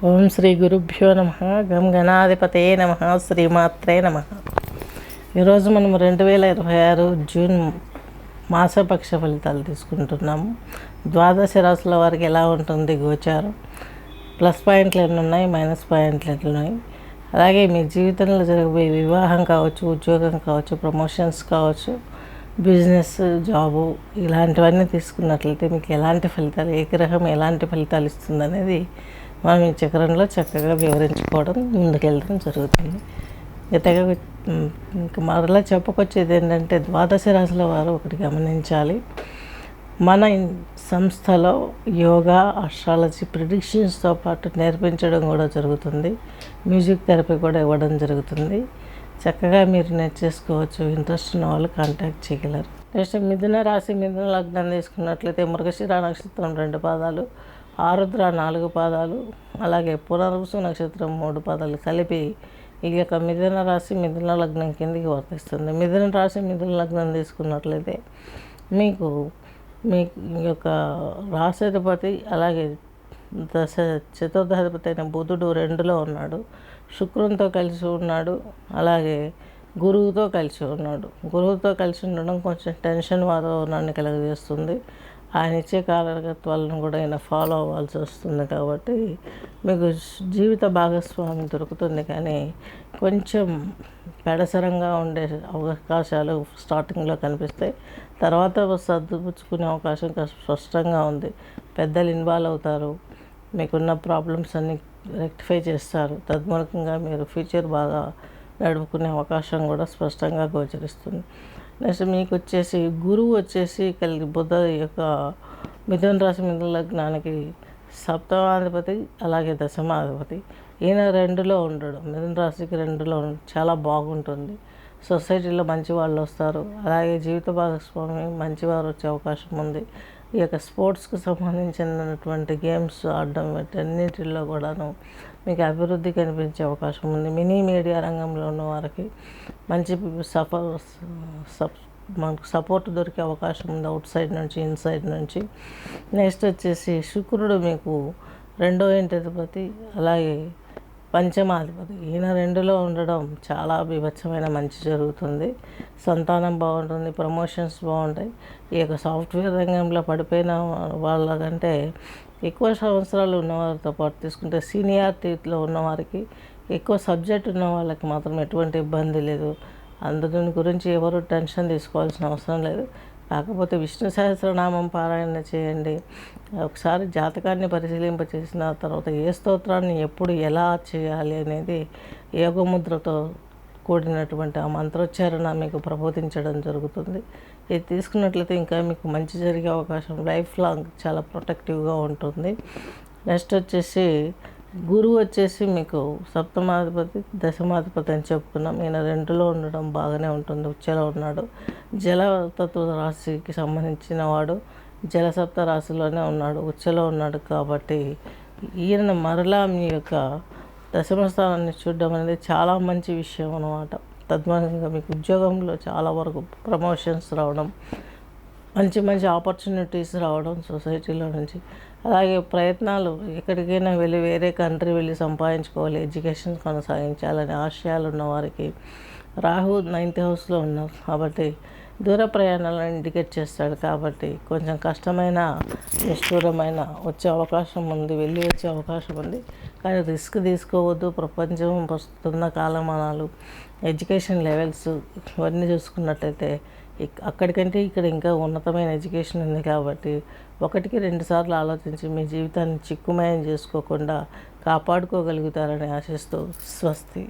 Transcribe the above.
ఓం శ్రీ గురుభ్యో నమ. గం గణాధిపతయే నమ. శ్రీమాత్రే నమ. ఈరోజు మనం 2026 జూన్ మాసపక్ష ఫలితాలు తీసుకుంటున్నాము. ద్వాదశ రాశుల వారికి ఎలా ఉంటుంది గోచారం, ప్లస్ పాయింట్లు ఎన్ని ఉన్నాయి, మైనస్ పాయింట్లు ఎన్ని ఉన్నాయి, అలాగే మీ జీవితంలో జరగబోయే వివాహం కావచ్చు, ఉద్యోగం కావచ్చు, ప్రమోషన్స్ కావచ్చు, బిజినెస్, జాబు, ఇలాంటివన్నీ తీసుకున్నట్లయితే మీకు ఎలాంటి ఫలితాలు, ఏ గ్రహం ఎలాంటి ఫలితాలు ఇస్తుంది అనేది మనం ఈ చక్రంలో చక్కగా వివరించుకోవడం, ముందుకెళ్ళడం జరుగుతుంది. ఇంకా మరలా చెప్పుకొచ్చేది ఏంటంటే, ద్వాదశ రాశుల వారు ఒకటి గమనించాలి. మన సంస్థలో యోగా, ఆస్ట్రాలజీ, ప్రిడిక్షన్స్తో పాటు నేర్పించడం కూడా జరుగుతుంది. మ్యూజిక్ థెరపీ కూడా ఇవ్వడం జరుగుతుంది. చక్కగా మీరు నేర్చేసుకోవచ్చు. ఇంట్రెస్ట్ ఉన్న వాళ్ళు కాంటాక్ట్ చేయగలరు. నెక్స్ట్ మిథున రాశి, మిథున లగ్నం తీసుకున్నట్లయితే మృగశిర నక్షత్రం 2 పాదాలు, ఆరుద్ర 4 పాదాలు, అలాగే పునర్వసు నక్షత్రం 3 పాదాలు కలిపి ఈ యొక్క మిథున రాశి, మిథున లగ్నం కిందికి వర్తిస్తుంది. మిథున రాశి, మిథున లగ్నం తీసుకున్నట్లయితే మీకు మీ యొక్క రాశాధిపతి, అలాగే చతుర్థాధిపతి అయిన బుధుడు 2లో ఉన్నాడు, శుక్రునితో కలిసి ఉన్నాడు, అలాగే గురువుతో కలిసి ఉన్నాడు. గురువుతో కలిసి ఉండడం కొంచెం టెన్షన్ వాతావరణాన్ని కలుగజేస్తుంది. ఆయన ఇచ్చే కారకత్వాలను కూడా ఆయన ఫాలో అవ్వాల్సి వస్తుంది. కాబట్టి మీకు జీవిత భాగస్వామి దొరుకుతుంది, కానీ కొంచెం పెడసరంగా ఉండే అవకాశాలు స్టార్టింగ్లో కనిపిస్తాయి. తర్వాత సర్దుపుచ్చుకునే అవకాశం స్పష్టంగా ఉంది. పెద్దలు ఇన్వాల్వ్ అవుతారు, మీకున్న ప్రాబ్లమ్స్ అన్నీ రెక్టిఫై చేస్తారు. తద్మూలకంగా మీరు ఫ్యూచర్ బాగా నడుపుకునే అవకాశం కూడా స్పష్టంగా గోచరిస్తుంది. నెక్స్ట్ మీకు వచ్చేసి గురువు వచ్చేసి బుధ యొక్క మిథున రాశి, మిథున లగ్నానికి సప్తమాధిపతి, అలాగే దశమాధిపతి. ఈయన 2లో ఉండడం, మిథున రాశికి 2లో చాలా బాగుంటుంది. సొసైటీలో మంచి వాళ్ళు వస్తారు, అలాగే జీవిత భాగస్వామి మంచివారు వచ్చే అవకాశం ఉంది. ఈ యొక్క స్పోర్ట్స్కి సంబంధించినటువంటి గేమ్స్ ఆడడం వీటన్నిటిలో కూడాను మీకు అభివృద్ధి కనిపించే అవకాశం ఉంది. మినీ మీడియా రంగంలో ఉన్న వారికి మంచి మనకు సపోర్ట్ దొరికే అవకాశం ఉంది, అవుట్ సైడ్ నుంచి, ఇన్సైడ్ నుంచి. నెక్స్ట్ వచ్చేసి శుక్రుడు మీకు 2వ ఇంటిపతి, అలాగే పంచమాధిపతి. ఈయన 2లో ఉండడం చాలా బీభత్సమైన మంచి జరుగుతుంది. సంతానం బాగుంటుంది, ప్రమోషన్స్ బాగుంటాయి. ఈ యొక్క సాఫ్ట్వేర్ రంగంలో పడిపోయిన వాళ్ళకంటే ఎక్కువ సంవత్సరాలు ఉన్నవారితో పాటు తీసుకుంటే సీనియారిటీలో ఉన్నవారికి, ఎక్కువ సబ్జెక్ట్ ఉన్న వాళ్ళకి మాత్రం ఎటువంటి ఇబ్బంది లేదు. అందరి గురించి ఎవరు టెన్షన్ తీసుకోవాల్సిన అవసరం లేదు. కాకపోతే విష్ణు సహస్రనామం పారాయణ చేయండి. ఒకసారి జాతకాన్ని పరిశీలింపచేసిన తర్వాత ఏ స్తోత్రాన్ని ఎప్పుడు ఎలా చేయాలి అనేది యోగముద్రతో కూడినటువంటి ఆ మంత్రోచ్చారణ మీకు ప్రబోధించడం జరుగుతుంది. ఇది తీసుకున్నట్లయితే ఇంకా మీకు మంచి జరిగే అవకాశం లైఫ్ లాంగ్ చాలా ప్రొటెక్టివ్గా ఉంటుంది. నెక్స్ట్ వచ్చేసి గురువు వచ్చేసి మీకు సప్తమాధిపతి, దశమాధిపతి అని చెప్పుకున్నాం. ఈయన 2లో ఉండడం బాగానే ఉంటుంది, ఉచ్చలో ఉన్నాడు. జలతత్వ రాశికి సంబంధించిన వాడు, జలసప్త రాశిలోనే ఉన్నాడు, ఉచ్చలో ఉన్నాడు. కాబట్టి ఈయన మరలా మీ యొక్క దశమ స్థానాన్ని చూడడం అనేది చాలా మంచి విషయం అన్నమాట. తద్వారా మీకు ఉద్యోగంలో చాలా వరకు ప్రమోషన్స్ రావడం, మంచి మంచి ఆపర్చునిటీస్ రావడం సొసైటీలో నుంచి. అలాగే ప్రయత్నాలు ఎక్కడికైనా వెళ్ళి వేరే కంట్రీ వెళ్ళి సంపాదించుకోవాలి, ఎడ్యుకేషన్ కొనసాగించాలనే ఆశయాలు ఉన్నవారికి రాహు 9th హౌస్లో ఉన్నారు కాబట్టి దూర ప్రయాణాలను ఇండికేట్ చేస్తాడు. కాబట్టి కొంచెం కష్టమైన, నిష్ఠూరమైన వచ్చే అవకాశం ఉంది, వెళ్ళి వచ్చే అవకాశం ఉంది. కానీ రిస్క్ తీసుకోవద్దు. ప్రపంచం వస్తున్న కాలమానాలు, ఎడ్యుకేషన్ లెవెల్స్ ఇవన్నీ చూసుకున్నట్లయితే అక్కడికంటే ఇక్కడ ఇంకా ఉన్నతమైన ఎడ్యుకేషన్ ఉంది. కాబట్టి 1-2 సార్లు ఆలోచించి మీ జీవితాన్ని చిక్కుమయం చేసుకోకుండా కాపాడుకోగలుగుతారని ఆశిస్తూ స్వస్తి.